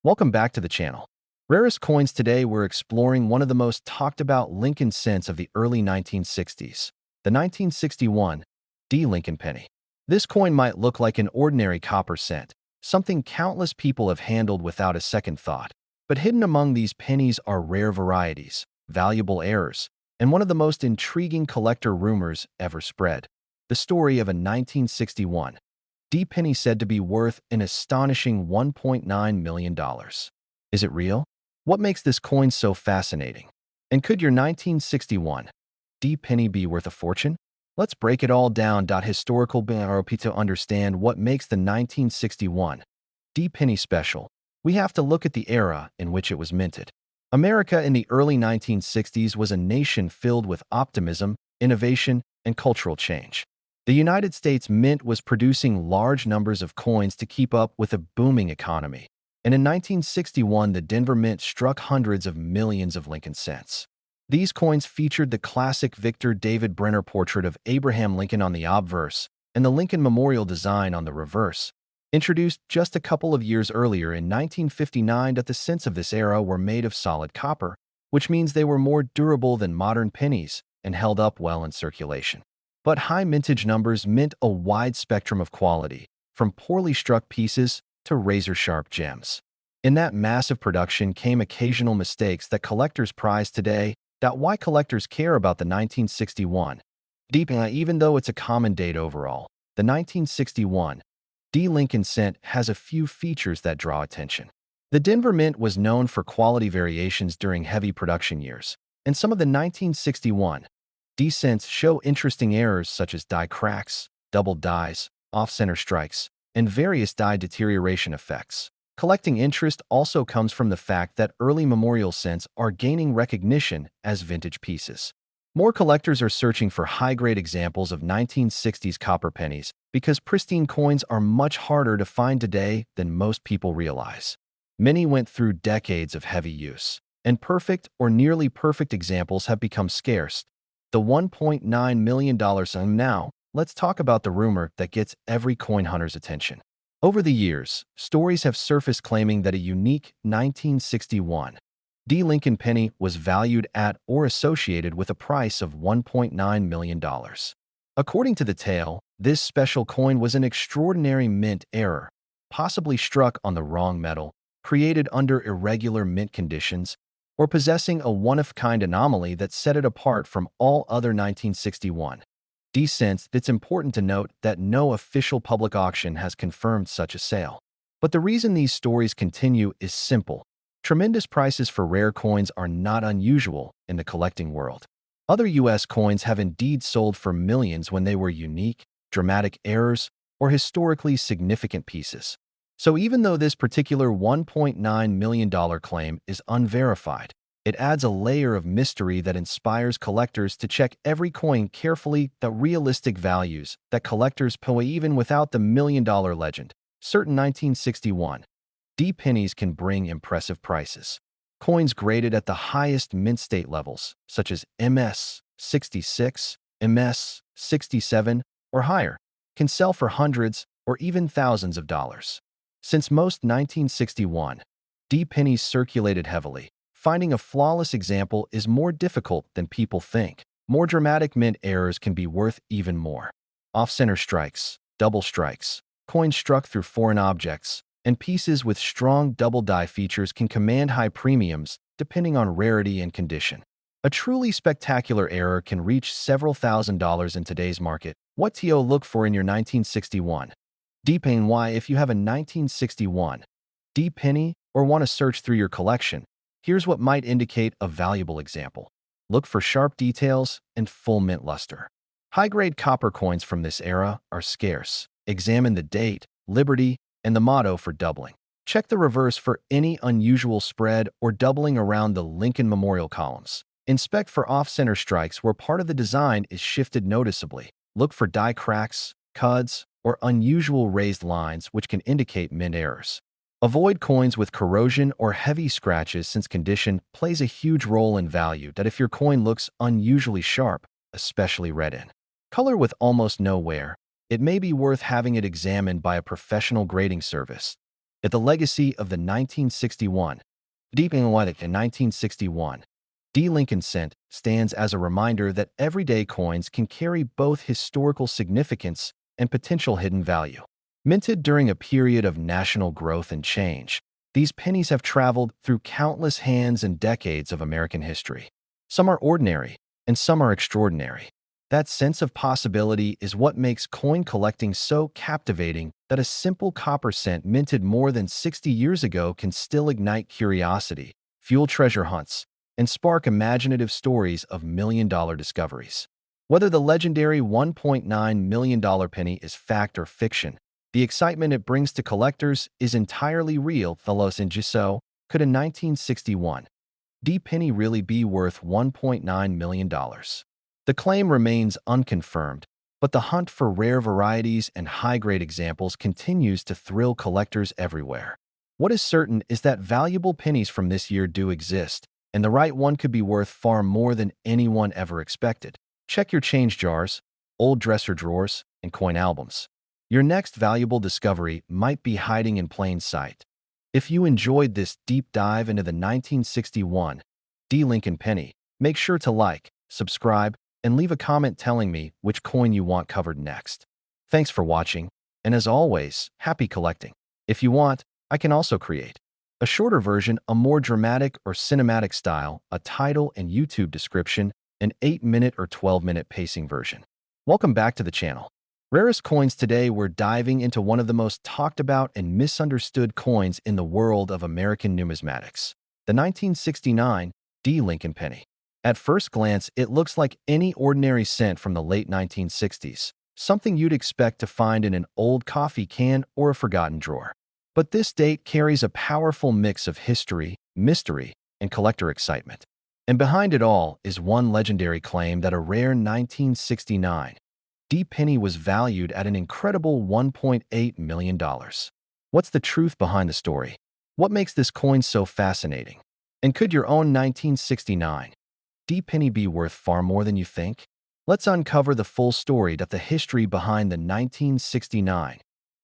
Welcome back to the channel. Rarest coins today, we're exploring one of the most talked about Lincoln cents of the early 1960s, the 1961 D. Lincoln penny. This coin might look like an ordinary copper cent, something countless people have handled without a second thought. But hidden among these pennies are rare varieties, valuable errors, and one of the most intriguing collector rumors ever spread. The story of a 1961 D penny said to be worth an astonishing $1.9 million. Is it real? What makes this coin so fascinating? And could your 1961 D penny be worth a fortune? Let's break it all down. Historical BROP to understand what makes the 1961 D penny special. We have to look at the era in which it was minted. America in the early 1960s was a nation filled with optimism, innovation, and cultural change. The United States Mint was producing large numbers of coins to keep up with a booming economy, and in 1961 the Denver Mint struck hundreds of millions of Lincoln cents. These coins featured the classic Victor David Brenner portrait of Abraham Lincoln on the obverse and the Lincoln Memorial design on the reverse. Introduced just a couple of years earlier in 1959, the cents of this era were made of solid copper, which means they were more durable than modern pennies and held up well in circulation. But high mintage numbers meant a wide spectrum of quality, from poorly struck pieces to razor-sharp gems. In that massive production came occasional mistakes that collectors prize today. That's why collectors care about the 1961 D. Even though it's a common date overall, the 1961 D. Lincoln cent has a few features that draw attention. The Denver Mint was known for quality variations during heavy production years, and some of the 1961 D cents show interesting errors such as die cracks, double dies, off-center strikes, and various die deterioration effects. Collecting interest also comes from the fact that early memorial cents are gaining recognition as vintage pieces. More collectors are searching for high-grade examples of 1960s copper pennies because pristine coins are much harder to find today than most people realize. Many went through decades of heavy use, and perfect or nearly perfect examples have become scarce. The $1.9 million sum. Now, let's talk about the rumor that gets every coin hunter's attention. Over the years, stories have surfaced claiming that a unique 1961 D. Lincoln penny was valued at or associated with a price of $1.9 million. According to the tale, this special coin was an extraordinary mint error, possibly struck on the wrong metal, created under irregular mint conditions, or possessing a one-of-kind anomaly that set it apart from all other 1961 D cents. It's important to note that no official public auction has confirmed such a sale. But the reason these stories continue is simple. Tremendous prices for rare coins are not unusual in the collecting world. Other U.S. coins have indeed sold for millions when they were unique, dramatic errors, or historically significant pieces. So even though this particular $1.9 million claim is unverified, it adds a layer of mystery that inspires collectors to check every coin carefully. The realistic values that collectors pay even without the million-dollar legend. Certain 1961 D pennies can bring impressive prices. Coins graded at the highest mint state levels, such as MS 66, MS 67, or higher, can sell for hundreds or even thousands of dollars. Since most 1961 D pennies circulated heavily, finding a flawless example is more difficult than people think. More dramatic mint errors can be worth even more. Off-center strikes, double strikes, coins struck through foreign objects, and pieces with strong double die features can command high premiums depending on rarity and condition. A truly spectacular error can reach several $1,000s in today's market. What to look for in your 1961 D penny? Why, if you have a 1961 D penny or want to search through your collection, here's what might indicate a valuable example. Look for sharp details and full mint luster. High-grade copper coins from this era are scarce. Examine the date, liberty, and the motto for doubling. Check the reverse for any unusual spread or doubling around the Lincoln Memorial columns. Inspect for off-center strikes where part of the design is shifted noticeably. Look for die cracks, cuds, or unusual raised lines which can indicate mint errors. Avoid coins with corrosion or heavy scratches since condition plays a huge role in value. That if your coin looks unusually sharp, especially red in color with almost no wear, it may be worth having it examined by a professional grading service. At the legacy of the 1961, deep in 1961, D. Lincoln cent stands as a reminder that everyday coins can carry both historical significance and potential hidden value. Minted during a period of national growth and change, these pennies have traveled through countless hands and decades of American history. Some are ordinary, and some are extraordinary. That sense of possibility is what makes coin collecting so captivating that a simple copper cent minted more than 60 years ago can still ignite curiosity, fuel treasure hunts, and spark imaginative stories of million-dollar discoveries. Whether the legendary $1.9 million penny is fact or fiction, the excitement it brings to collectors is entirely real. Thalos and Giso, could a 1961 D penny really be worth $1.9 million? The claim remains unconfirmed, but the hunt for rare varieties and high-grade examples continues to thrill collectors everywhere. What is certain is that valuable pennies from this year do exist, and the right one could be worth far more than anyone ever expected. Check your change jars, old dresser drawers, and coin albums. Your next valuable discovery might be hiding in plain sight. If you enjoyed this deep dive into the 1961 D. Lincoln penny, make sure to like, subscribe, and leave a comment telling me which coin you want covered next. Thanks for watching, and as always, happy collecting. If you want, I can also create a shorter version, a more dramatic or cinematic style, a title and YouTube description, an 8-minute or 12-minute pacing version. Welcome back to the channel. Rarest coins. Today we're diving into one of the most talked about and misunderstood coins in the world of American numismatics, the 1969 D. Lincoln penny. At first glance, it looks like any ordinary cent from the late 1960s, something you'd expect to find in an old coffee can or a forgotten drawer. But this date carries a powerful mix of history, mystery, and collector excitement. And behind it all is one legendary claim that a rare 1969 D. penny was valued at an incredible $1.8 million. What's the truth behind the story? What makes this coin so fascinating? And could your own 1969 D. penny be worth far more than you think? Let's uncover the full story of the history behind the 1969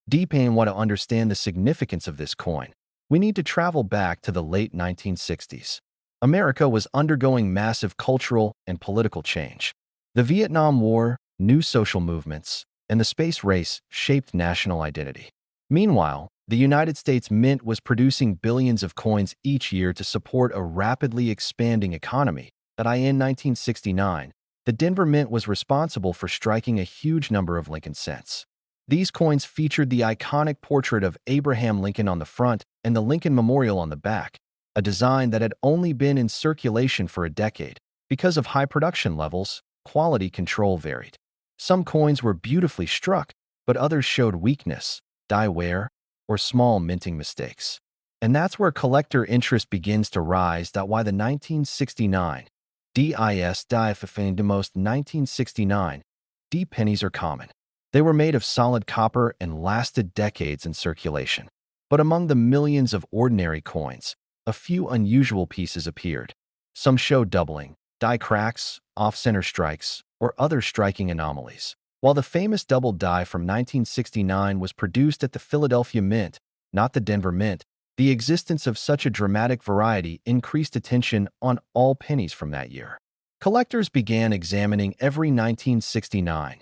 D. penny. And want to understand the significance of this coin, we need to travel back to the late 1960s. America was undergoing massive cultural and political change. The Vietnam War, new social movements, and the space race shaped national identity. Meanwhile, the United States Mint was producing billions of coins each year to support a rapidly expanding economy. In 1969, the Denver Mint was responsible for striking a huge number of Lincoln cents. These coins featured the iconic portrait of Abraham Lincoln on the front and the Lincoln Memorial on the back, a design that had only been in circulation for a decade. Because of high production levels, quality control varied. Some coins were beautifully struck, but others showed weakness, die wear, or small minting mistakes. And that's where collector interest begins to rise. Why the 1969 DIS the most 1969 D pennies are common. They were made of solid copper and lasted decades in circulation. But among the millions of ordinary coins, a few unusual pieces appeared. Some showed doubling, die cracks, off-center strikes, or other striking anomalies. While the famous double die from 1969 was produced at the Philadelphia Mint, not the Denver Mint, the existence of such a dramatic variety increased attention on all pennies from that year. Collectors began examining every 1969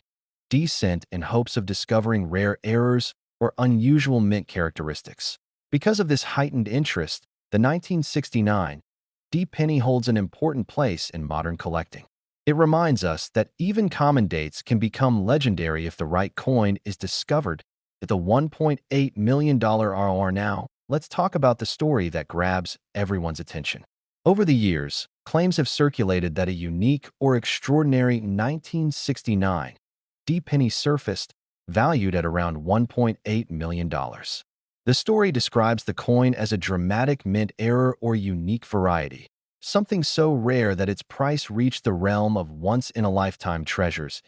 D cent in hopes of discovering rare errors or unusual mint characteristics. Because of this heightened interest, the 1969 D penny holds an important place in modern collecting. It reminds us that even common dates can become legendary if the right coin is discovered. At the $1.8 million RR now, let's talk about the story that grabs everyone's attention. Over the years, claims have circulated that a unique or extraordinary 1969 D penny surfaced, valued at around $1.8 million. The story describes the coin as a dramatic mint error or unique variety, something so rare that its price reached the realm of once-in-a-lifetime treasures.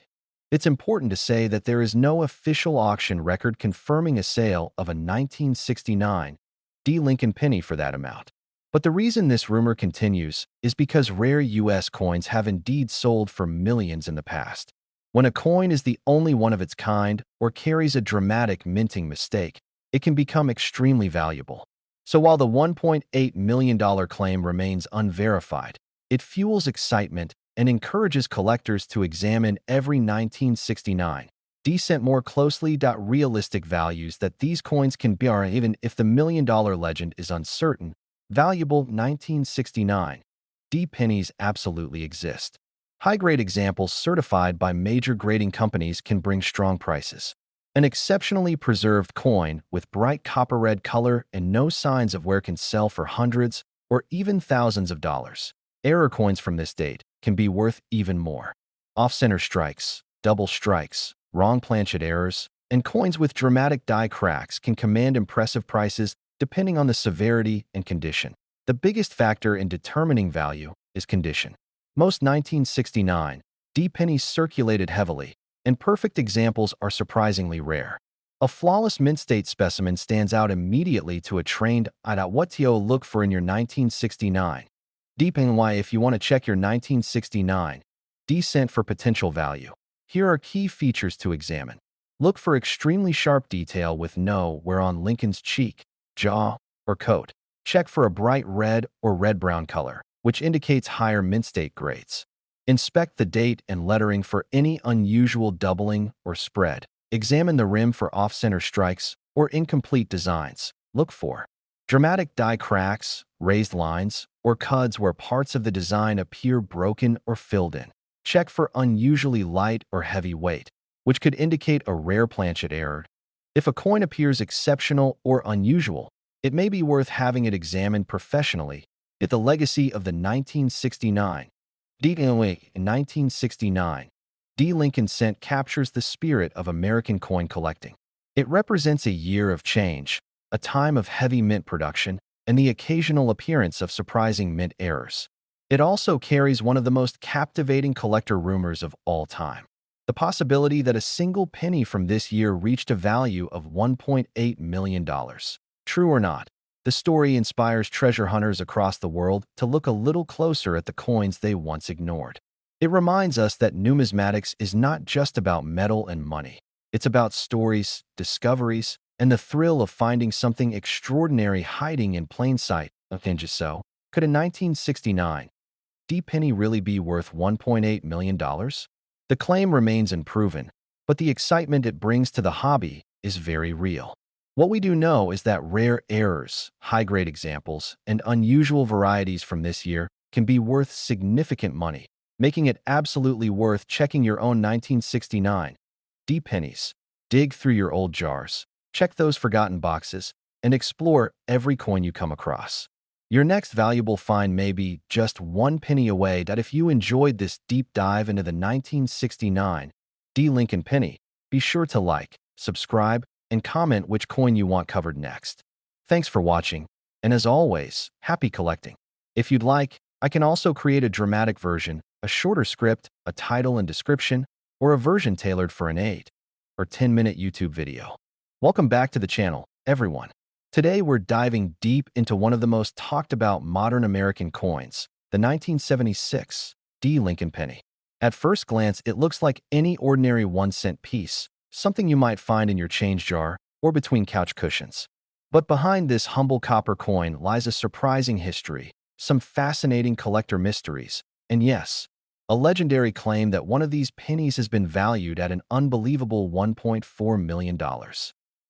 It's important to say that there is no official auction record confirming a sale of a 1969 D. Lincoln penny for that amount. But the reason this rumor continues is because rare U.S. coins have indeed sold for millions in the past. When a coin is the only one of its kind or carries a dramatic minting mistake, it can become extremely valuable. So while the $1.8 million claim remains unverified, it fuels excitement and encourages collectors to examine every 1969 decent more closely. Realistic values that these coins can be are even if the million-dollar legend is uncertain, valuable 1969 D pennies absolutely exist. High-grade examples certified by major grading companies can bring strong prices. An exceptionally preserved coin with bright copper-red color and no signs of wear can sell for hundreds or even thousands of dollars. Error coins from this date can be worth even more. Off-center strikes, double strikes, wrong planchet errors, and coins with dramatic die cracks can command impressive prices depending on the severity and condition. The biggest factor in determining value is condition. Most 1969 D pennies circulated heavily, and perfect examples are surprisingly rare. A flawless mint state specimen stands out immediately to a trained eye. What to look for in your 1969 D penny? If you want to check your 1969 D cent for potential value, here are key features to examine. Look for extremely sharp detail with no wear on Lincoln's cheek, jaw, or coat. Check for a bright red or red-brown color, which indicates higher mint state grades. Inspect the date and lettering for any unusual doubling or spread. Examine the rim for off-center strikes or incomplete designs. Look for dramatic die cracks, raised lines, or cuds where parts of the design appear broken or filled in. Check for unusually light or heavy weight, which could indicate a rare planchet error. If a coin appears exceptional or unusual, it may be worth having it examined professionally. If the legacy of the 1969 D Lincoln cent captures the spirit of American coin collecting. It represents a year of change, a time of heavy mint production, and the occasional appearance of surprising mint errors. It also carries one of the most captivating collector rumors of all time: the possibility that a single penny from this year reached a value of $1.8 million. True or not, the story inspires treasure hunters across the world to look a little closer at the coins they once ignored. It reminds us that numismatics is not just about metal and money. It's about stories, discoveries, and the thrill of finding something extraordinary hiding in plain sight. So, could a 1969 D penny really be worth $1.8 million? The claim remains unproven, but the excitement it brings to the hobby is very real. What we do know is that rare errors, high-grade examples, and unusual varieties from this year can be worth significant money, making it absolutely worth checking your own 1969 D pennies. Dig through your old jars, check those forgotten boxes, and explore every coin you come across. Your next valuable find may be just one penny away. If you enjoyed this deep dive into the 1969 D Lincoln penny, be sure to like, subscribe, and comment which coin you want covered next. Thanks for watching, and as always, happy collecting. If you'd like, I can also create a dramatic version, a shorter script, a title and description, or a version tailored for an 8 or 10-minute YouTube video. Welcome back to the channel, everyone. Today we're diving deep into one of the most talked about modern American coins, the 1976 D Lincoln penny. At first glance, it looks like any ordinary 1-cent piece, something you might find in your change jar or between couch cushions. But behind this humble copper coin lies a surprising history, some fascinating collector mysteries, and yes, a legendary claim that one of these pennies has been valued at an unbelievable $1.4 million.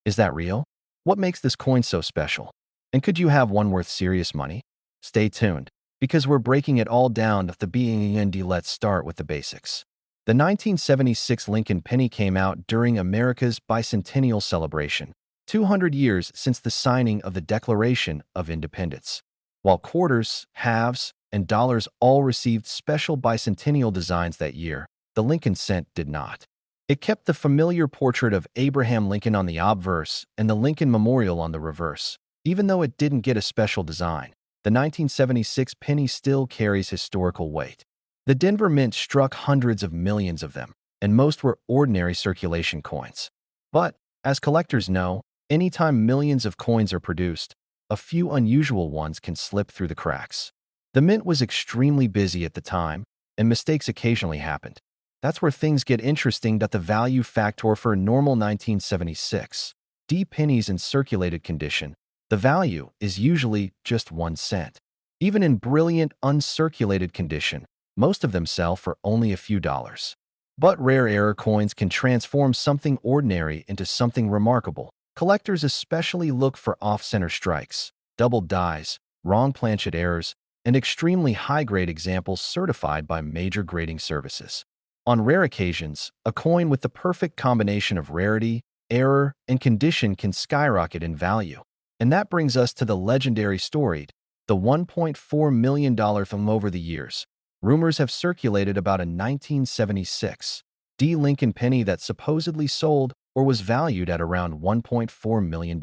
Is that real? What makes this coin so special? And could you have one worth serious money? Stay tuned, because we're breaking it all down at the beginning. Let's start with the basics. The 1976 Lincoln penny came out during America's bicentennial celebration, 200 years since the signing of the Declaration of Independence. While quarters, halves, and dollars all received special bicentennial designs that year, the Lincoln cent did not. It kept the familiar portrait of Abraham Lincoln on the obverse and the Lincoln Memorial on the reverse. Even though it didn't get a special design, the 1976 penny still carries historical weight. The Denver Mint struck hundreds of millions of them, and most were ordinary circulation coins. But, as collectors know, anytime millions of coins are produced, a few unusual ones can slip through the cracks. The Mint was extremely busy at the time, and mistakes occasionally happened. That's where things get interesting. The value factor for a normal 1976 D pennies in circulated condition, the value is usually just 1 cent. Even in brilliant, uncirculated condition, most of them sell for only a few dollars. But rare error coins can transform something ordinary into something remarkable. Collectors especially look for off-center strikes, double dies, wrong planchet errors, and extremely high-grade examples certified by major grading services. On rare occasions, a coin with the perfect combination of rarity, error, and condition can skyrocket in value. And that brings us to the legendary story, the $1.4 million film. Over the years, rumors have circulated about a 1976 D Lincoln penny that supposedly sold or was valued at around $1.4 million.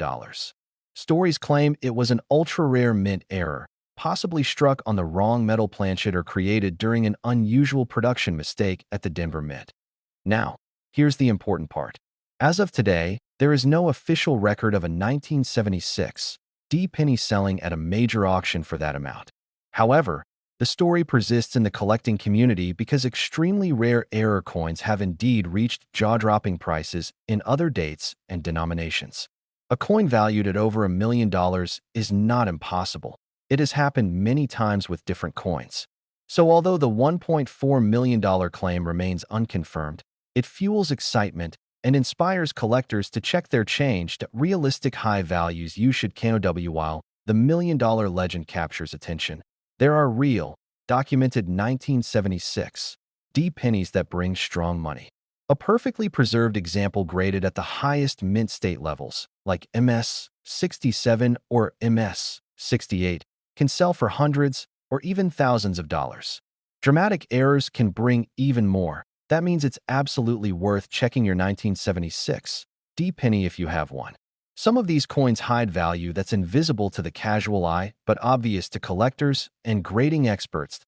Stories claim it was an ultra-rare mint error, possibly struck on the wrong metal planchet or created during an unusual production mistake at the Denver Mint. Now, here's the important part. As of today, there is no official record of a 1976 D penny selling at a major auction for that amount. However, the story persists in the collecting community because extremely rare error coins have indeed reached jaw-dropping prices in other dates and denominations. A coin valued at over $1 million is not impossible. It has happened many times with different coins. So although the $1.4 million claim remains unconfirmed, it fuels excitement and inspires collectors to check their change to realistic high values. You should know while the $1 million legend captures attention, there are real, documented 1976 D pennies that bring strong money. A perfectly preserved example graded at the highest mint state levels, like MS 67 or MS 68, can sell for hundreds or even thousands of dollars. Dramatic errors can bring even more. That means it's absolutely worth checking your 1976 D penny if you have one. Some of these coins hide value that's invisible to the casual eye but obvious to collectors and grading experts.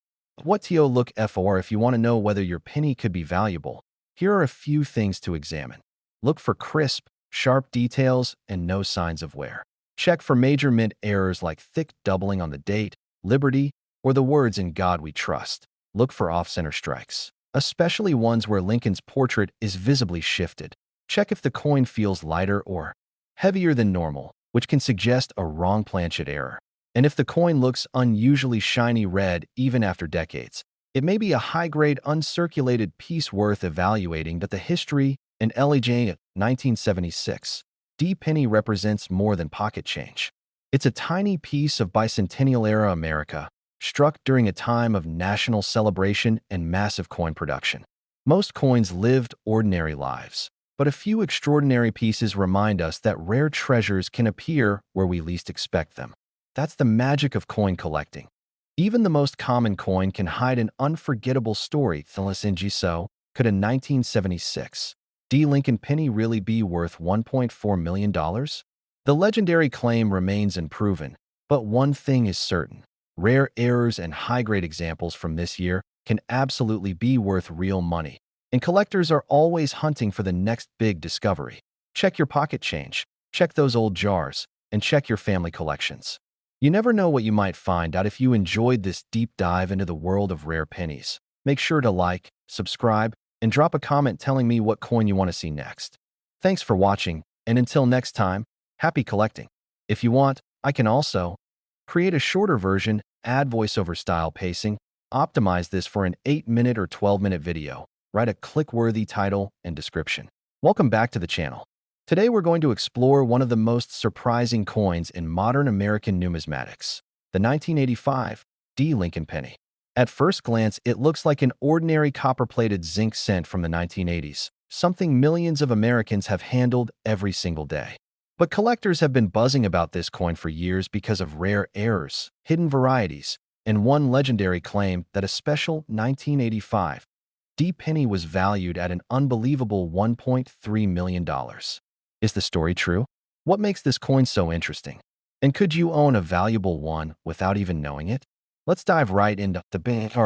What to look for if you want to know whether your penny could be valuable? Here are a few things to examine. Look for crisp, sharp details and no signs of wear. Check for major mint errors like thick doubling on the date, Liberty, or the words "In God We Trust." Look for off-center strikes, especially ones where Lincoln's portrait is visibly shifted. Check if the coin feels lighter or heavier than normal, which can suggest a wrong planchet error. And if the coin looks unusually shiny red even after decades, it may be a high-grade uncirculated piece worth evaluating. But the history and LEJ 1976 D penny represents more than pocket change. It's a tiny piece of bicentennial-era America, struck during a time of national celebration and massive coin production. Most coins lived ordinary lives, but a few extraordinary pieces remind us that rare treasures can appear where we least expect them. That's the magic of coin collecting. Even the most common coin can hide an unforgettable story. So, could a 1976 D Lincoln penny really be worth $1.4 million? The legendary claim remains unproven, but one thing is certain. Rare errors and high-grade examples from this year can absolutely be worth real money. And collectors are always hunting for the next big discovery. Check your pocket change, check those old jars, and check your family collections. You never know what you might find out. If you enjoyed this deep dive into the world of rare pennies, make sure to like, subscribe, and drop a comment telling me what coin you want to see next. Thanks for watching, and until next time, happy collecting. If you want, I can also create a shorter version, add voiceover style pacing, optimize this for an 8-minute or 12-minute video, write a click-worthy title and description. Welcome back to the channel. Today we're going to explore one of the most surprising coins in modern American numismatics, the 1985 D Lincoln penny. At first glance, it looks like an ordinary copper-plated zinc cent from the 1980s, something millions of Americans have handled every single day. But collectors have been buzzing about this coin for years because of rare errors, hidden varieties, and one legendary claim that a special 1985 D penny was valued at an unbelievable $1.3 million. Is the story true? What makes this coin so interesting? And could you own a valuable one without even knowing it? Let's dive right into the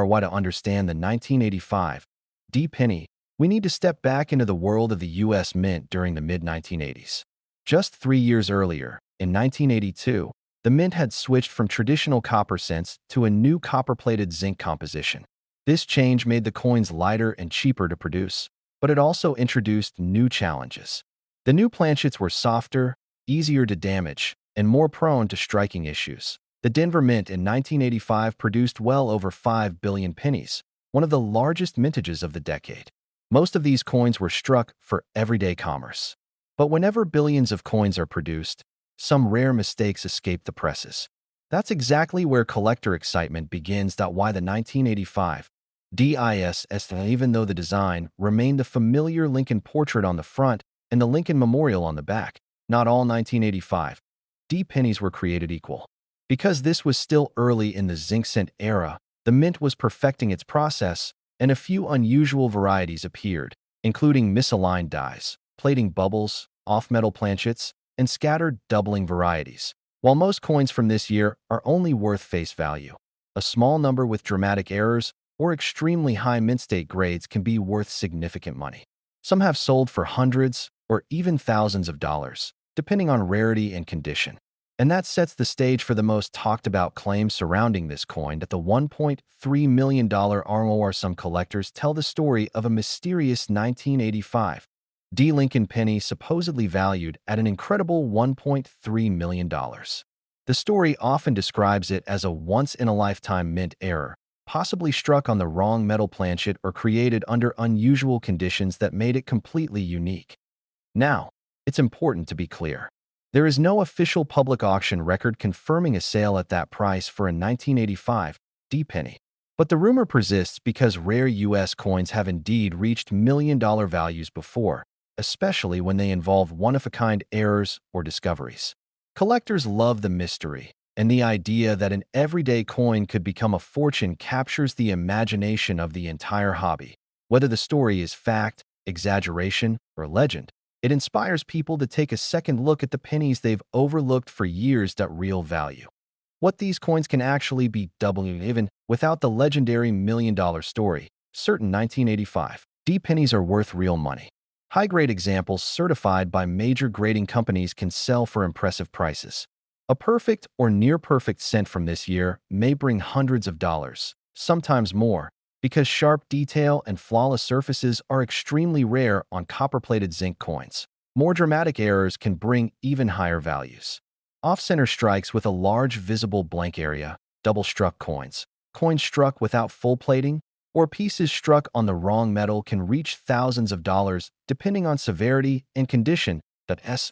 why. To understand the 1985 D penny, we need to step back into the world of the U.S. Mint during the mid-1980s. Just 3 years earlier, in 1982, the Mint had switched from traditional copper cents to a new copper-plated zinc composition. This change made the coins lighter and cheaper to produce, but it also introduced new challenges. The new planchets were softer, easier to damage, and more prone to striking issues. The Denver Mint in 1985 produced well over 5 billion pennies, one of the largest mintages of the decade. Most of these coins were struck for everyday commerce. But whenever billions of coins are produced, some rare mistakes escape the presses. That's exactly where collector excitement begins. Why the 1985 DISS, even though the design remained the familiar Lincoln portrait on the front and the Lincoln Memorial on the back, not all 1985 D pennies were created equal. Because this was still early in the zinc cent era, the mint was perfecting its process, and a few unusual varieties appeared, including misaligned dies, plating bubbles, off-metal planchets, and scattered doubling varieties. While most coins from this year are only worth face value, a small number with dramatic errors or extremely high mint state grades can be worth significant money. Some have sold for hundreds or even thousands of dollars, depending on rarity and condition. And that sets the stage for the most talked about claims surrounding this coin. That the $1.3 million RMOR. Some collectors tell the story of a mysterious 1985 D Lincoln penny supposedly valued at an incredible $1.3 million. The story often describes it as a once-in-a-lifetime mint error, possibly struck on the wrong metal planchet or created under unusual conditions that made it completely unique. Now, it's important to be clear. There is no official public auction record confirming a sale at that price for a 1985 D penny. But the rumor persists because rare U.S. coins have indeed reached million-dollar values before, especially when they involve one-of-a-kind errors or discoveries. Collectors love the mystery, and the idea that an everyday coin could become a fortune captures the imagination of the entire hobby. Whether the story is fact, exaggeration, or legend, it inspires people to take a second look at the pennies they've overlooked for years. Real value. What these coins can actually be doubling even without the legendary million-dollar story. Certain 1985 D pennies are worth real money. High-grade examples certified by major grading companies can sell for impressive prices. A perfect or near-perfect cent from this year may bring hundreds of dollars, sometimes more, because sharp detail and flawless surfaces are extremely rare on copper-plated zinc coins. More dramatic errors can bring even higher values. Off-center strikes with a large visible blank area, double-struck coins, coins struck without full plating, or pieces struck on the wrong metal can reach thousands of dollars depending on severity and condition.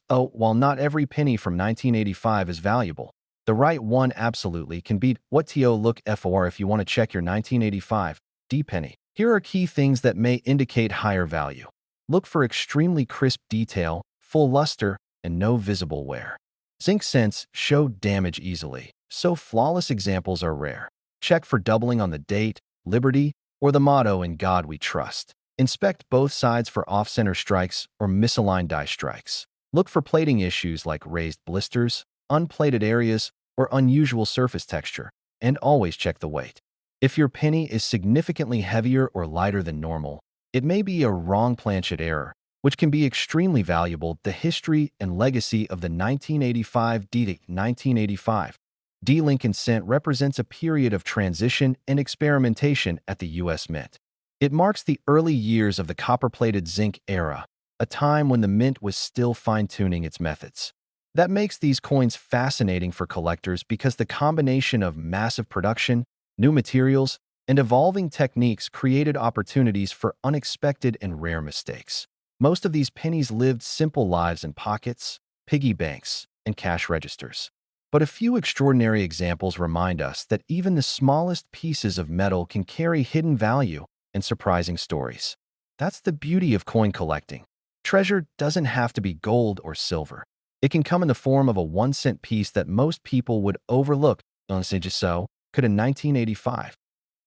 While not every penny from 1985 is valuable, the right one absolutely can beat what to look for. If you want to check your 1985 D penny, here are key things that may indicate higher value. Look for extremely crisp detail, full luster, and no visible wear. Zinc cents show damage easily, so flawless examples are rare. Check for doubling on the date, liberty, or the motto "In God We Trust." Inspect both sides for off-center strikes or misaligned die strikes. Look for plating issues like raised blisters, unplated areas, or unusual surface texture, and always check the weight. If your penny is significantly heavier or lighter than normal, it may be a wrong planchet error, which can be extremely valuable. The history and legacy of the 1985 D Lincoln cent represents a period of transition and experimentation at the U.S. Mint. It marks the early years of the copper-plated zinc era, a time when the mint was still fine-tuning its methods. That makes these coins fascinating for collectors because the combination of massive production, new materials, and evolving techniques created opportunities for unexpected and rare mistakes. Most of these pennies lived simple lives in pockets, piggy banks, and cash registers. But a few extraordinary examples remind us that even the smallest pieces of metal can carry hidden value and surprising stories. That's the beauty of coin collecting. Treasure doesn't have to be gold or silver. It can come in the form of a 1-cent piece that most people would overlook. So, could a 1985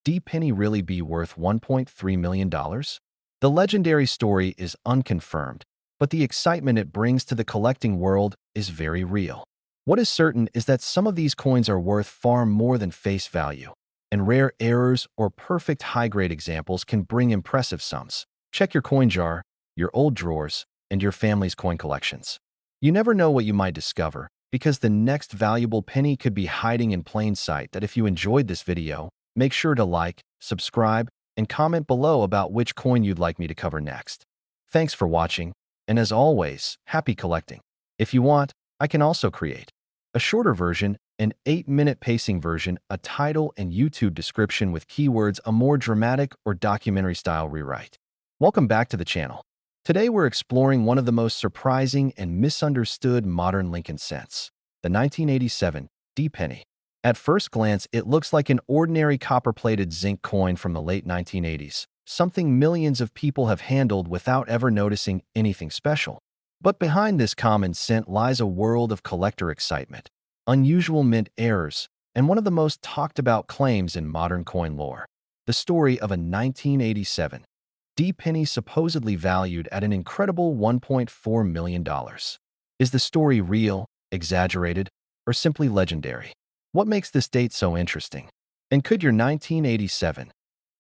D penny really be worth $1.3 million? The legendary story is unconfirmed, but the excitement it brings to the collecting world is very real. What is certain is that some of these coins are worth far more than face value, and rare errors or perfect high-grade examples can bring impressive sums. Check your coin jar, your old drawers, and your family's coin collections. You never know what you might discover, because the next valuable penny could be hiding in plain sight. If you enjoyed this video, make sure to like, subscribe, and comment below about which coin you'd like me to cover next. Thanks for watching, and as always, happy collecting. If you want, I can also create a shorter version, an 8-minute pacing version, a title and YouTube description with keywords, a more dramatic or documentary-style rewrite. Welcome back to the channel. Today we're exploring one of the most surprising and misunderstood modern Lincoln cents, the 1987 D penny. At first glance, it looks like an ordinary copper-plated zinc coin from the late 1980s, something millions of people have handled without ever noticing anything special. But behind this common cent lies a world of collector excitement, unusual mint errors, and one of the most talked about claims in modern coin lore, the story of a 1987 D penny supposedly valued at an incredible $1.4 million. Is the story real, exaggerated, or simply legendary? What makes this date so interesting? And could your 1987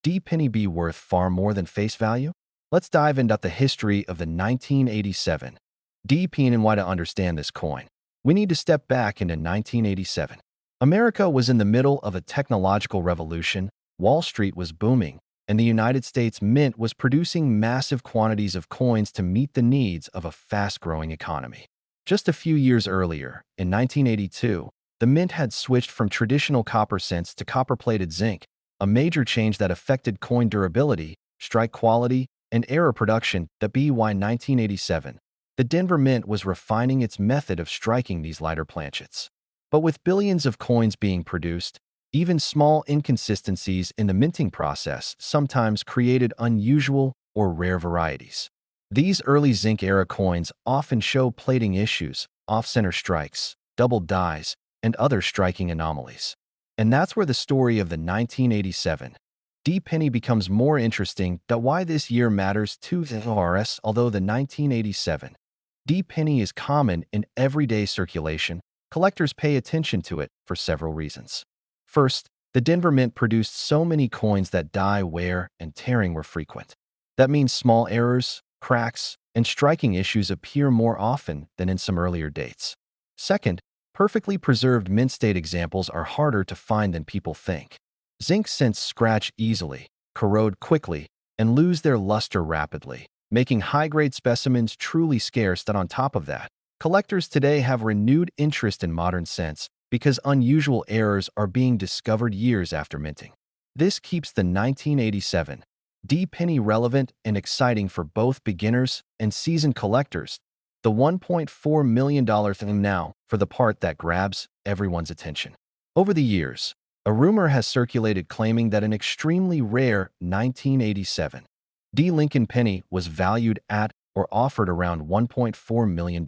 D penny be worth far more than face value? Let's dive into the history of the 1987 D penny and why. To understand this coin, we need to step back into 1987. America was in the middle of a technological revolution, Wall Street was booming, and the United States Mint was producing massive quantities of coins to meet the needs of a fast-growing economy. Just a few years earlier, in 1982, the Mint had switched from traditional copper cents to copper-plated zinc, a major change that affected coin durability, strike quality, and error production. That by 1987, the Denver Mint was refining its method of striking these lighter planchets. But with billions of coins being produced, even small inconsistencies in the minting process sometimes created unusual or rare varieties. These early zinc-era coins often show plating issues, off-center strikes, double dies, and other striking anomalies. And that's where the story of the 1987 D penny becomes more interesting. Why this year matters to us. Although the 1987 D penny is common in everyday circulation, collectors pay attention to it for several reasons. First, the Denver Mint produced so many coins that die, wear, and tearing were frequent. That means small errors, cracks, and striking issues appear more often than in some earlier dates. Second, perfectly preserved mint state examples are harder to find than people think. Zinc cents scratch easily, corrode quickly, and lose their luster rapidly, making high-grade specimens truly scarce. That on top of that, collectors today have renewed interest in modern cents because unusual errors are being discovered years after minting. This keeps the 1987 D penny relevant and exciting for both beginners and seasoned collectors. The $1.4 million thing now for the part that grabs everyone's attention. Over the years, a rumor has circulated claiming that an extremely rare 1987 D Lincoln penny was valued at or offered around $1.4 million.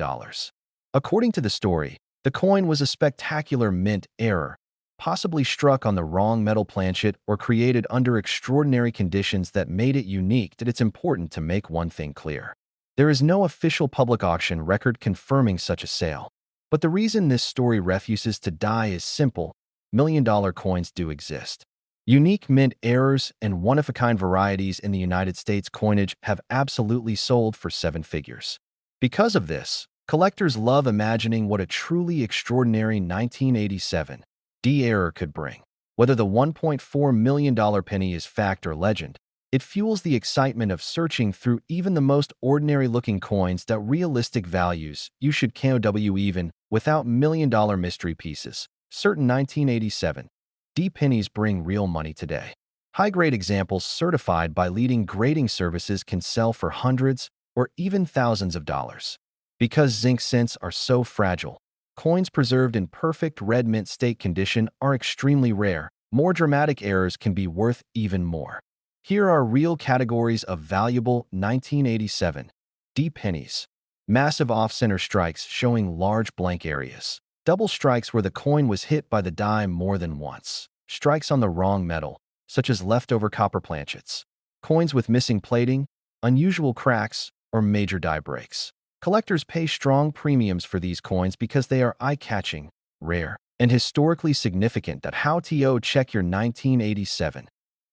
According to the story, the coin was a spectacular mint error, possibly struck on the wrong metal planchet or created under extraordinary conditions that made it unique. That it's important to make one thing clear. There is no official public auction record confirming such a sale. But the reason this story refuses to die is simple: million-dollar coins do exist. Unique mint errors and one-of-a-kind varieties in the United States coinage have absolutely sold for seven figures. Because of this, collectors love imagining what a truly extraordinary 1987 D error could bring. Whether the $1.4 million penny is fact or legend, it fuels the excitement of searching through even the most ordinary-looking coins that realistic values. You should KOW even without million-dollar mystery pieces. Certain 1987 D pennies bring real money today. High-grade examples certified by leading grading services can sell for hundreds or even thousands of dollars. Because zinc cents are so fragile, coins preserved in perfect red mint state condition are extremely rare. More dramatic errors can be worth even more. Here are real categories of valuable 1987 D pennies. Massive off-center strikes showing large blank areas. Double strikes where the coin was hit by the die more than once. Strikes on the wrong metal, such as leftover copper planchets. Coins with missing plating, unusual cracks, or major die breaks. Collectors pay strong premiums for these coins because they are eye-catching, rare, and historically significant. That how to check your 1987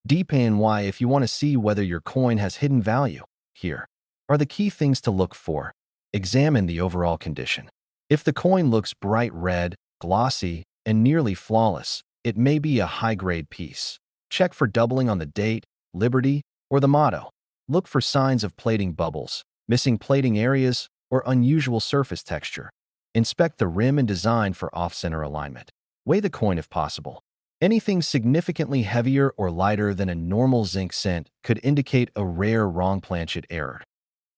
D penny. Why, if you want to see whether your coin has hidden value, here are the key things to look for. Examine the overall condition. If the coin looks bright red, glossy, and nearly flawless, it may be a high-grade piece. Check for doubling on the date, Liberty, or the motto. Look for signs of plating bubbles, missing plating areas, or unusual surface texture. Inspect the rim and design for off-center alignment. Weigh the coin if possible. Anything significantly heavier or lighter than a normal zinc cent could indicate a rare wrong planchet error.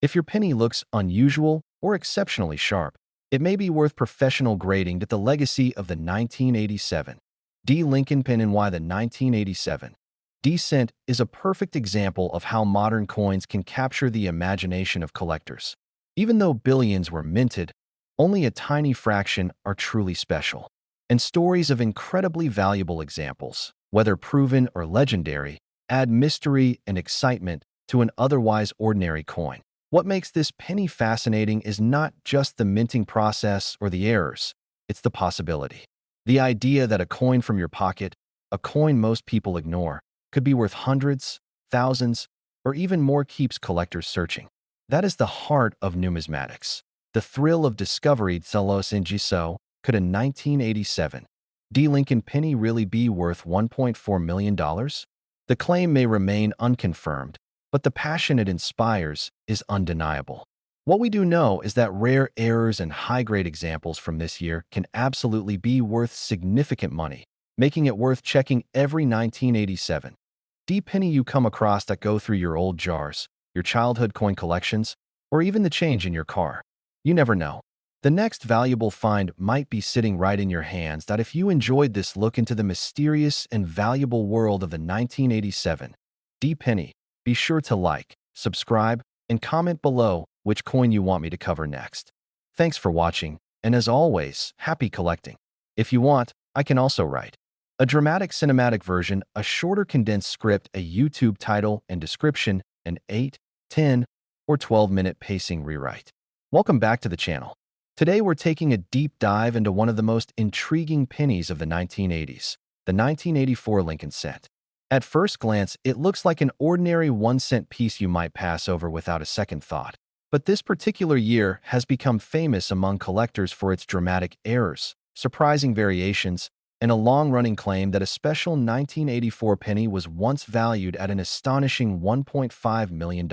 If your penny looks unusual or exceptionally sharp, it may be worth professional grading to the legacy of the 1987 D Lincoln pen and why the 1987 D cent is a perfect example of how modern coins can capture the imagination of collectors. Even though billions were minted, only a tiny fraction are truly special. And stories of incredibly valuable examples, whether proven or legendary, add mystery and excitement to an otherwise ordinary coin. What makes this penny fascinating is not just the minting process or the errors, it's the possibility. The idea that a coin from your pocket, a coin most people ignore, could be worth hundreds, thousands, or even more keeps collectors searching. That is the heart of numismatics. The thrill of discovery. So, could a 1987 D Lincoln penny really be worth $1.4 million? The claim may remain unconfirmed, but the passion it inspires is undeniable. What we do know is that rare errors and high-grade examples from this year can absolutely be worth significant money, making it worth checking every 1987 D penny you come across that go through your old jars, your childhood coin collections, or even the change in your car. You never know. The next valuable find might be sitting right in your hands. That if you enjoyed this look into the mysterious and valuable world of the 1987 D penny, be sure to like, subscribe, and comment below which coin you want me to cover next. Thanks for watching, and as always, happy collecting. If you want, I can also write a dramatic cinematic version, a shorter condensed script, a YouTube title and description, an 8, 10, or 12-minute pacing rewrite. Welcome back to the channel. Today we're taking a deep dive into one of the most intriguing pennies of the 1980s, the 1984 Lincoln cent. At first glance, it looks like an ordinary 1-cent piece you might pass over without a second thought. But this particular year has become famous among collectors for its dramatic errors, surprising variations, and a long-running claim that a special 1984 penny was once valued at an astonishing $1.5 million.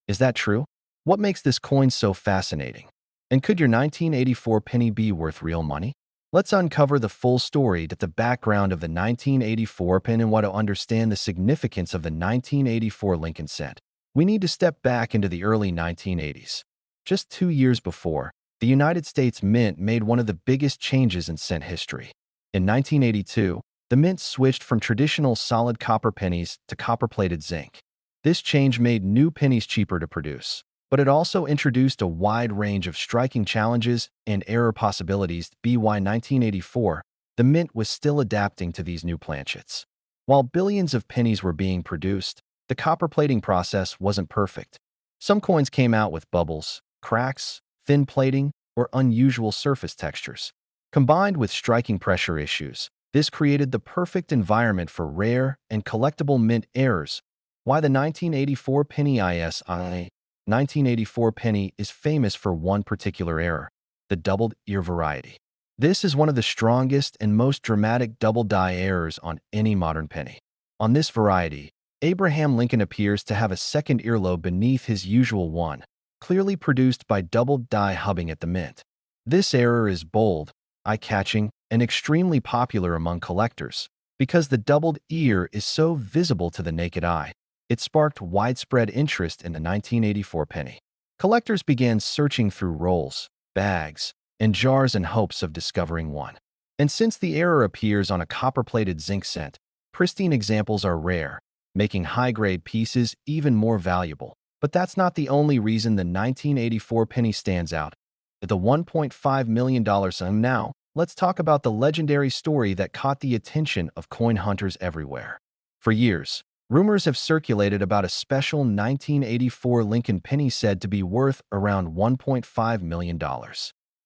Is that true? What makes this coin so fascinating? And could your 1984 penny be worth real money? Let's uncover the full story at the background of the 1984 pen and what to understand the significance of the 1984 Lincoln cent. We need to step back into the early 1980s. Just 2 years before, the United States Mint made one of the biggest changes in cent history. In 1982, the Mint switched from traditional solid copper pennies to copper-plated zinc. This change made new pennies cheaper to produce, but it also introduced a wide range of striking challenges and error possibilities. By 1984, the Mint was still adapting to these new planchets. While billions of pennies were being produced, the copper plating process wasn't perfect. Some coins came out with bubbles, cracks, thin plating, or unusual surface textures. Combined with striking pressure issues, this created the perfect environment for rare and collectible mint errors. Why the 1984 penny is 1984 penny is famous for one particular error, the doubled ear variety. This is one of the strongest and most dramatic double die errors on any modern penny. On this variety, Abraham Lincoln appears to have a second earlobe beneath his usual one, clearly produced by double die hubbing at the mint. This error is bold, eye-catching, and extremely popular among collectors because the doubled ear is so visible to the naked eye. It sparked widespread interest in the 1984 penny. Collectors began searching through rolls, bags, and jars in hopes of discovering one. And since the error appears on a copper-plated zinc cent, pristine examples are rare, making high-grade pieces even more valuable. But that's not the only reason the 1984 penny stands out. At the $1.5 million sum now, let's talk about the legendary story that caught the attention of coin hunters everywhere. For years, rumors have circulated about a special 1984 Lincoln penny said to be worth around $1.5 million.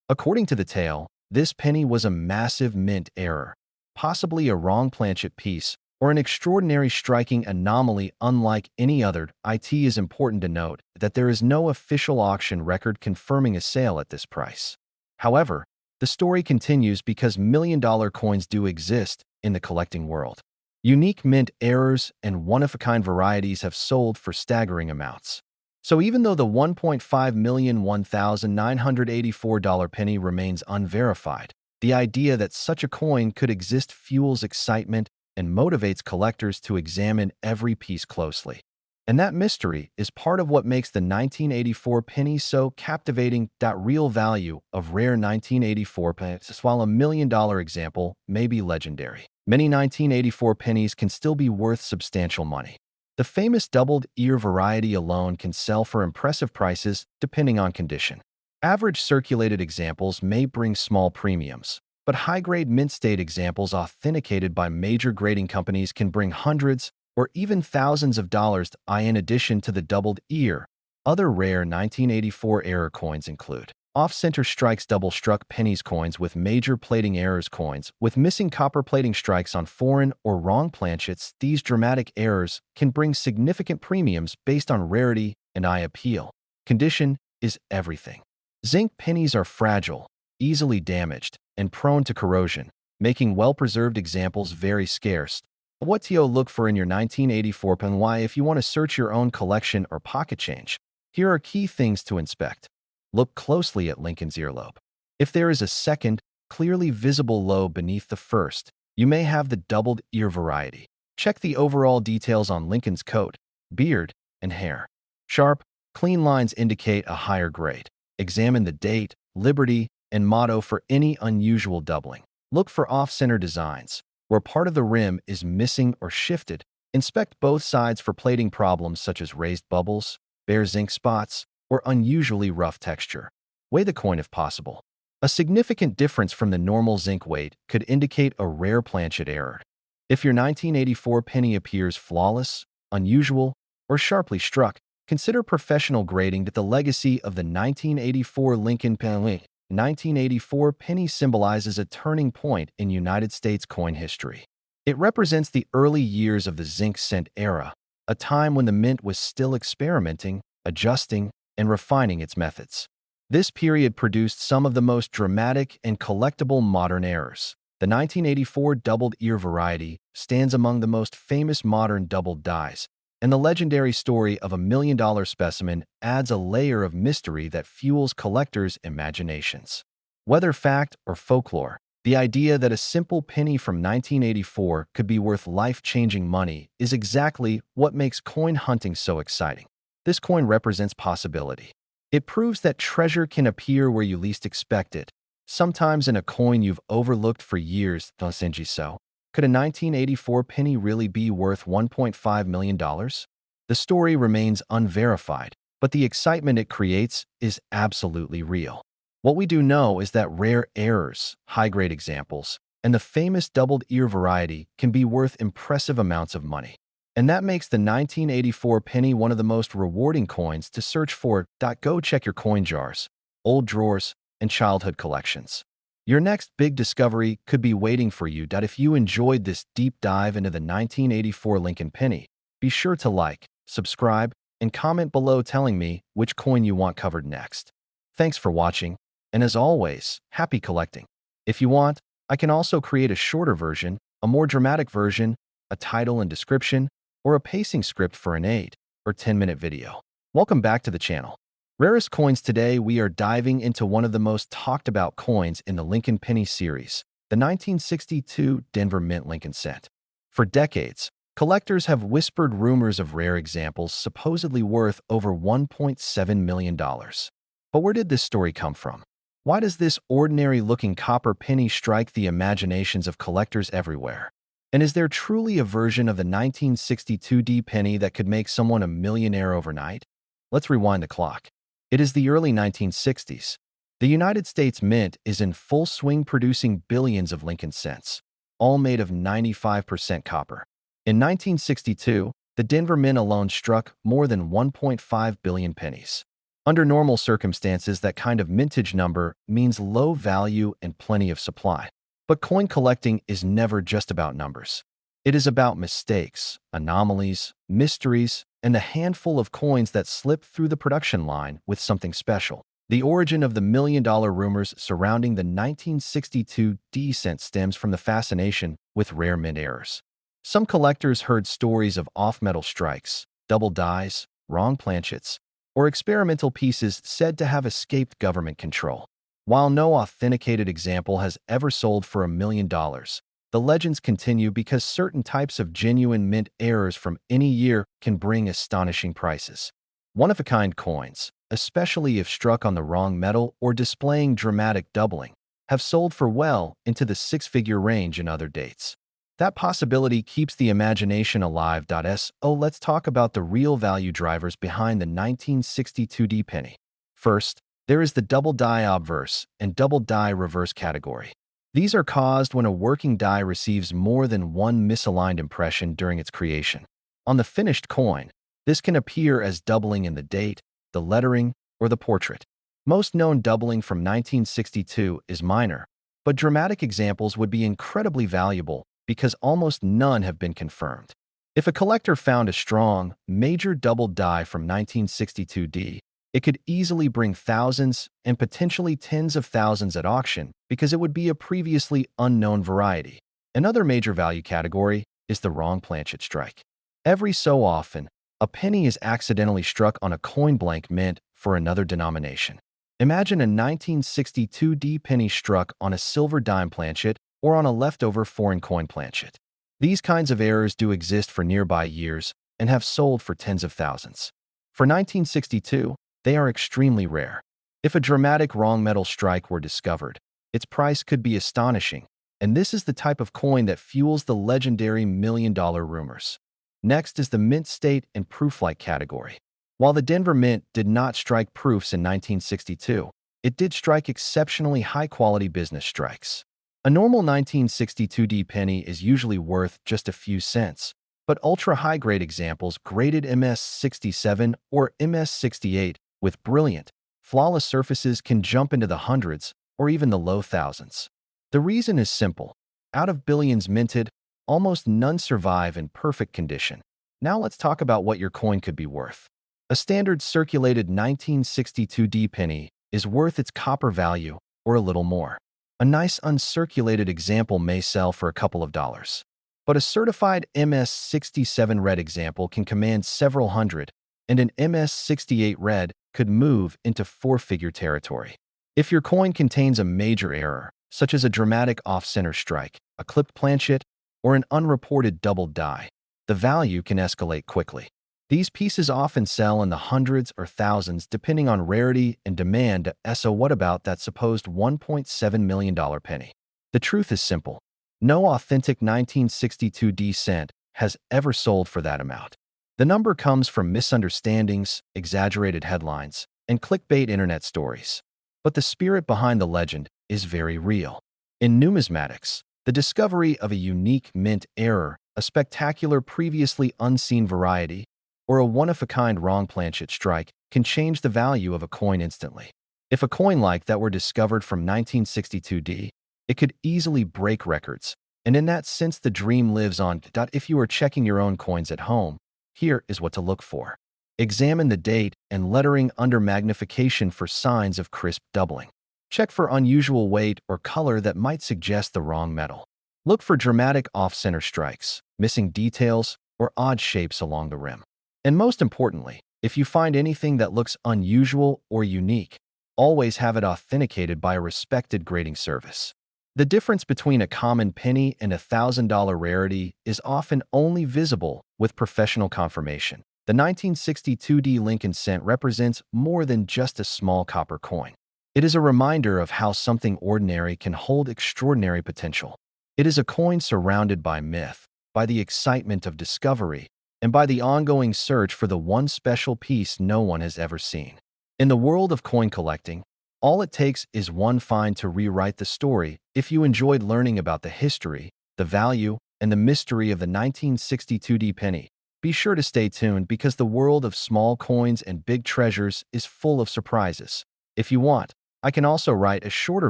According to the tale, this penny was a massive mint error, possibly a wrong planchet piece, or an extraordinary striking anomaly unlike any other. It is important to note that there is no official auction record confirming a sale at this price. However, the story continues because million-dollar coins do exist in the collecting world. Unique mint errors and one-of-a-kind varieties have sold for staggering amounts. So even though the 1.5 million $1,984 penny remains unverified, the idea that such a coin could exist fuels excitement and motivates collectors to examine every piece closely. And that mystery is part of what makes the 1984 penny so captivating. That real value of rare 1984 pennies, while $1 million example may be legendary, many 1984 pennies can still be worth substantial money. The famous doubled ear variety alone can sell for impressive prices depending on condition. Average circulated examples may bring small premiums, but high-grade mint-state examples authenticated by major grading companies can bring hundreds or even thousands of dollars. In addition to the doubled ear, other rare 1984 error coins include off-center strikes, double-struck pennies coins with major plating errors, coins with missing copper plating strikes on foreign or wrong planchets. These dramatic errors can bring significant premiums based on rarity and eye appeal. Condition is everything. Zinc pennies are fragile, easily damaged, and prone to corrosion, making well-preserved examples very scarce. What to look for in your 1984 pen? Why, if you want to search your own collection or pocket change, here are key things to inspect. Look closely at Lincoln's earlobe. If there is a second, clearly visible lobe beneath the first, you may have the doubled ear variety. Check the overall details on Lincoln's coat, beard, and hair. Sharp, clean lines indicate a higher grade. Examine the date, liberty, and motto for any unusual doubling. Look for off-center designs, where part of the rim is missing or shifted. Inspect both sides for plating problems such as raised bubbles, bare zinc spots, or unusually rough texture. Weigh the coin if possible. A significant difference from the normal zinc weight could indicate a rare planchet error. If your 1984 penny appears flawless, unusual, or sharply struck, consider professional grading. The legacy of the 1984 Lincoln penny. 1984 penny symbolizes a turning point in United States coin history. It represents the early years of the zinc cent era, a time when the mint was still experimenting, adjusting, and refining its methods. This period produced some of the most dramatic and collectible modern errors. The 1984 doubled ear variety stands among the most famous modern doubled dies, and the legendary story of $1 million specimen adds a layer of mystery that fuels collectors' imaginations. Whether fact or folklore, the idea that a simple penny from 1984 could be worth life-changing money is exactly what makes coin hunting so exciting. This coin represents possibility. It proves that treasure can appear where you least expect it, sometimes in a coin you've overlooked for years. So, could a 1984 penny really be worth $1.5 million? The story remains unverified, but the excitement it creates is absolutely real. What we do know is that rare errors, high-grade examples, and the famous doubled ear variety can be worth impressive amounts of money. And that makes the 1984 penny one of the most rewarding coins to search for. Go check your coin jars, old drawers, and childhood collections. Your next big discovery could be waiting for you. If you enjoyed this deep dive into the 1984 Lincoln penny, be sure to like, subscribe, and comment below telling me which coin you want covered next. Thanks for watching, and as always, happy collecting. If you want, I can also create a shorter version, a more dramatic version, a title and description, or a pacing script for an 8 or 10-minute video. Welcome back to the channel. Rarest coins. Today we are diving into one of the most talked about coins in the Lincoln penny series, the 1962 Denver Mint Lincoln cent. For decades, collectors have whispered rumors of rare examples supposedly worth over $1.7 million. But where did this story come from? Why does this ordinary-looking copper penny strike the imaginations of collectors everywhere? And is there truly a version of the 1962 D penny that could make someone a millionaire overnight? Let's rewind the clock. It is the early 1960s. The United States Mint is in full swing, producing billions of Lincoln cents, all made of 95% copper. In 1962, the Denver Mint alone struck more than 1.5 billion pennies. Under normal circumstances, that kind of mintage number means low value and plenty of supply. But coin collecting is never just about numbers. It is about mistakes, anomalies, mysteries, and the handful of coins that slip through the production line with something special. The origin of the million-dollar rumors surrounding the 1962 D cent stems from the fascination with rare mint errors. Some collectors heard stories of off-metal strikes, double dies, wrong planchets, or experimental pieces said to have escaped government control. While no authenticated example has ever sold for $1 million, the legends continue because certain types of genuine mint errors from any year can bring astonishing prices. One-of-a-kind coins, especially if struck on the wrong metal or displaying dramatic doubling, have sold for well into the six-figure range in other dates. That possibility keeps the imagination alive. So let's talk about the real value drivers behind the 1962D penny. First, there is the double die obverse and double die reverse category. These are caused when a working die receives more than one misaligned impression during its creation. On the finished coin, this can appear as doubling in the date, the lettering, or the portrait. Most known doubling from 1962 is minor, but dramatic examples would be incredibly valuable because almost none have been confirmed. If a collector found a strong, major double die from 1962D, it could easily bring thousands and potentially tens of thousands at auction because it would be a previously unknown variety. Another major value category is the wrong planchet strike. Every so often, a penny is accidentally struck on a coin blank mint for another denomination. Imagine a 1962D penny struck on a silver dime planchet or on a leftover foreign coin planchet. These kinds of errors do exist for nearby years and have sold for tens of thousands. For 1962, they are extremely rare. If a dramatic wrong metal strike were discovered, its price could be astonishing, and this is the type of coin that fuels the legendary million-dollar rumors. Next is the mint state and proof-like category. While the Denver Mint did not strike proofs in 1962, it did strike exceptionally high-quality business strikes. A normal 1962D penny is usually worth just a few cents, but ultra-high-grade examples graded MS67 or MS68 with brilliant, flawless surfaces can jump into the hundreds or even the low thousands. The reason is simple. Out of billions minted, almost none survive in perfect condition. Now let's talk about what your coin could be worth. A standard circulated 1962D penny is worth its copper value or a little more. A nice uncirculated example may sell for a couple of dollars. But a certified MS67 red example can command several hundred, and an MS68 red could move into four-figure territory. If your coin contains a major error, such as a dramatic off-center strike, a clipped planchet, or an unreported double die, the value can escalate quickly. These pieces often sell in the hundreds or thousands depending on rarity and demand. So what about that supposed $1.7 million penny? The truth is simple. No authentic 1962D cent has ever sold for that amount. The number comes from misunderstandings, exaggerated headlines, and clickbait internet stories. But the spirit behind the legend is very real. In numismatics, the discovery of a unique mint error, a spectacular previously unseen variety, or a one-of-a-kind wrong planchet strike can change the value of a coin instantly. If a coin like that were discovered from 1962D, it could easily break records, and in that sense the dream lives on. If you are checking your own coins at home, here is what to look for. Examine the date and lettering under magnification for signs of crisp doubling. Check for unusual weight or color that might suggest the wrong metal. Look for dramatic off-center strikes, missing details, or odd shapes along the rim. And most importantly, if you find anything that looks unusual or unique, always have it authenticated by a respected grading service. The difference between a common penny and a $1,000 rarity is often only visible with professional confirmation. The 1962D Lincoln cent represents more than just a small copper coin. It is a reminder of how something ordinary can hold extraordinary potential. It is a coin surrounded by myth, by the excitement of discovery, and by the ongoing search for the one special piece no one has ever seen. In the world of coin collecting, all it takes is one find to rewrite the story. If you enjoyed learning about the history, the value, and the mystery of the 1962D penny, be sure to stay tuned because the world of small coins and big treasures is full of surprises. If you want, I can also write a shorter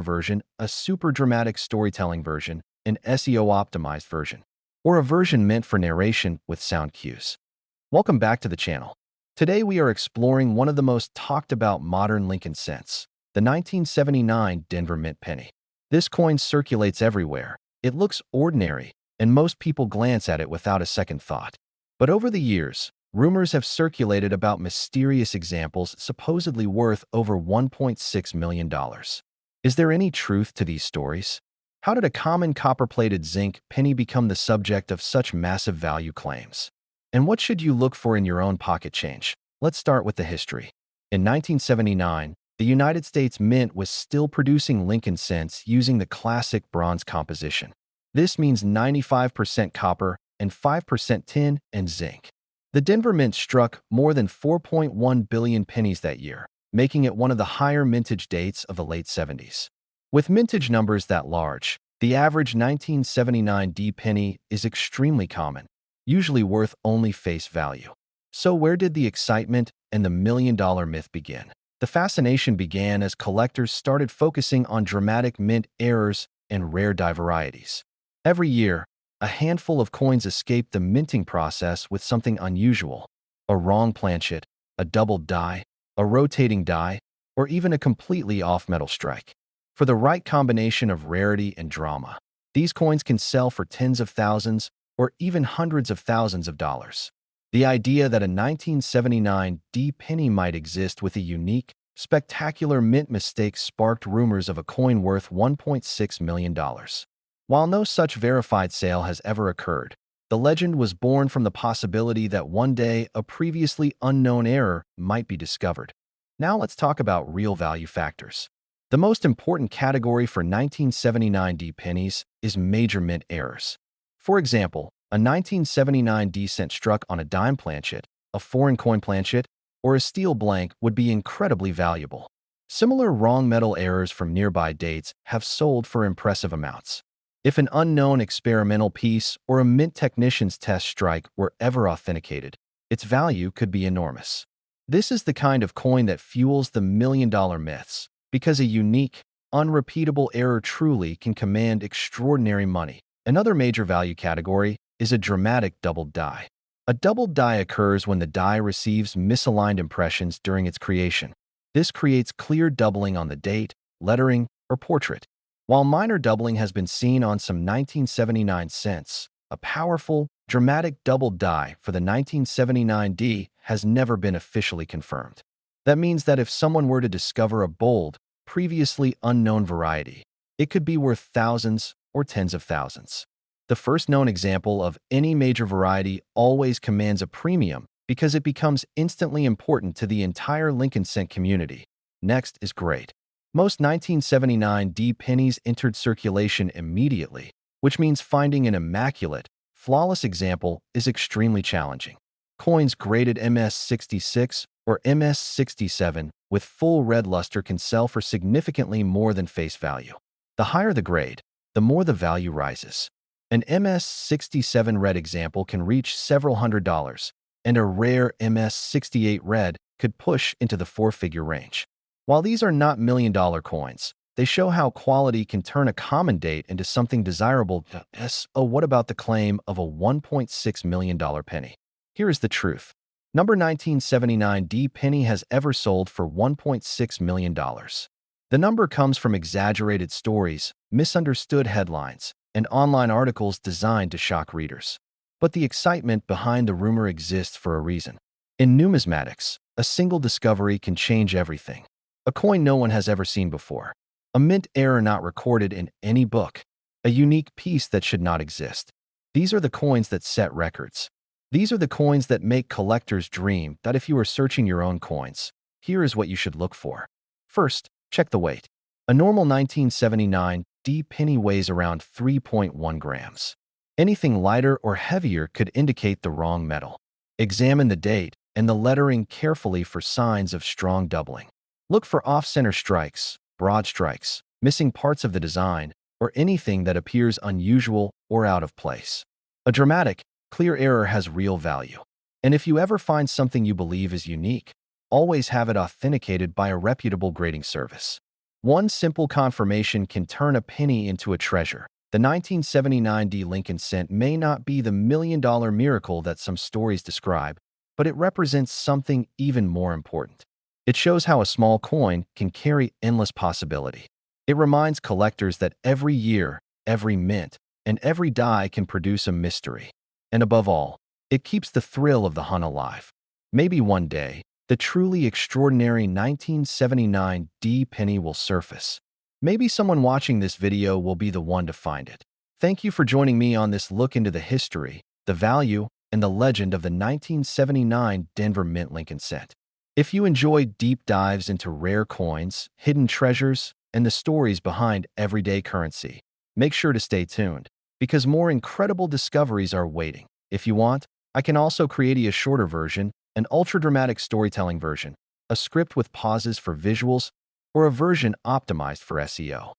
version, a super dramatic storytelling version, an SEO-optimized version, or a version meant for narration with sound cues. Welcome back to the channel. Today we are exploring one of the most talked about modern Lincoln cents, the 1979 Denver Mint penny. This coin circulates everywhere. It looks ordinary, and most people glance at it without a second thought. But over the years, rumors have circulated about mysterious examples supposedly worth over $1.6 million. Is there any truth to these stories? How did a common copper-plated zinc penny become the subject of such massive value claims? And what should you look for in your own pocket change? Let's start with the history. In 1979, the United States Mint was still producing Lincoln cents using the classic bronze composition. This means 95% copper and 5% tin and zinc. The Denver Mint struck more than 4.1 billion pennies that year, making it one of the higher mintage dates of the late 70s. With mintage numbers that large, the average 1979 D penny is extremely common, usually worth only face value. So where did the excitement and the million-dollar myth begin? The fascination began as collectors started focusing on dramatic mint errors and rare die varieties. Every year, a handful of coins escaped the minting process with something unusual: a wrong planchet, a doubled die, a rotating die, or even a completely off-metal strike. For the right combination of rarity and drama, these coins can sell for tens of thousands or even hundreds of thousands of dollars. The idea that a 1979 D penny might exist with a unique, spectacular mint mistake sparked rumors of a coin worth $1.6 million. While no such verified sale has ever occurred, the legend was born from the possibility that one day a previously unknown error might be discovered. Now let's talk about real value factors. The most important category for 1979 D pennies is major mint errors. For example, a 1979 D cent struck on a dime planchet, a foreign coin planchet, or a steel blank would be incredibly valuable. Similar wrong metal errors from nearby dates have sold for impressive amounts. If an unknown experimental piece or a mint technician's test strike were ever authenticated, its value could be enormous. This is the kind of coin that fuels the million-dollar myths, because a unique, unrepeatable error truly can command extraordinary money. Another major value category is a dramatic doubled die. A doubled die occurs when the die receives misaligned impressions during its creation. This creates clear doubling on the date, lettering, or portrait. While minor doubling has been seen on some 1979 cents, a powerful, dramatic doubled die for the 1979 D has never been officially confirmed. That means that if someone were to discover a bold, previously unknown variety, it could be worth thousands or tens of thousands. The first known example of any major variety always commands a premium because it becomes instantly important to the entire Lincoln cent community. Next is grade. Most 1979 D pennies entered circulation immediately, which means finding an immaculate, flawless example is extremely challenging. Coins graded MS66 or MS67 with full red luster can sell for significantly more than face value. The higher the grade, the more the value rises. An MS67 red example can reach several $100s, and a rare MS68 red could push into the four-figure range. While these are not million-dollar coins, they show how quality can turn a common date into something desirable. Oh, what about the claim of a $1.6 million penny? Here is the truth. Number 1979 D penny has ever sold for $1.6 million. The number comes from exaggerated stories, misunderstood headlines, and online articles designed to shock readers. But the excitement behind the rumor exists for a reason. In numismatics, a single discovery can change everything. A coin no one has ever seen before. A mint error not recorded in any book. A unique piece that should not exist. These are the coins that set records. These are the coins that make collectors dream that if you are searching your own coins, here is what you should look for. First, check the weight. A normal 1979 D penny weighs around 3.1 grams. Anything lighter or heavier could indicate the wrong metal. Examine the date and the lettering carefully for signs of strong doubling. Look for off-center strikes, broad strikes, missing parts of the design, or anything that appears unusual or out of place. A dramatic, clear error has real value. And if you ever find something you believe is unique, always have it authenticated by a reputable grading service. One simple confirmation can turn a penny into a treasure. The 1979 D Lincoln cent may not be the million-dollar miracle that some stories describe, but it represents something even more important. It shows how a small coin can carry endless possibility. It reminds collectors that every year, every mint, and every die can produce a mystery. And above all, It keeps the thrill of the hunt alive. Maybe one day, the truly extraordinary 1979 D penny will surface. Maybe someone watching this video will be the one to find it. Thank you for joining me on this look into the history, the value, and the legend of the 1979 Denver Mint Lincoln cent. If you enjoy deep dives into rare coins, hidden treasures, and the stories behind everyday currency, make sure to stay tuned, because more incredible discoveries are waiting. If you want, I can also create a shorter version, an ultra-dramatic storytelling version, a script with pauses for visuals, or a version optimized for SEO.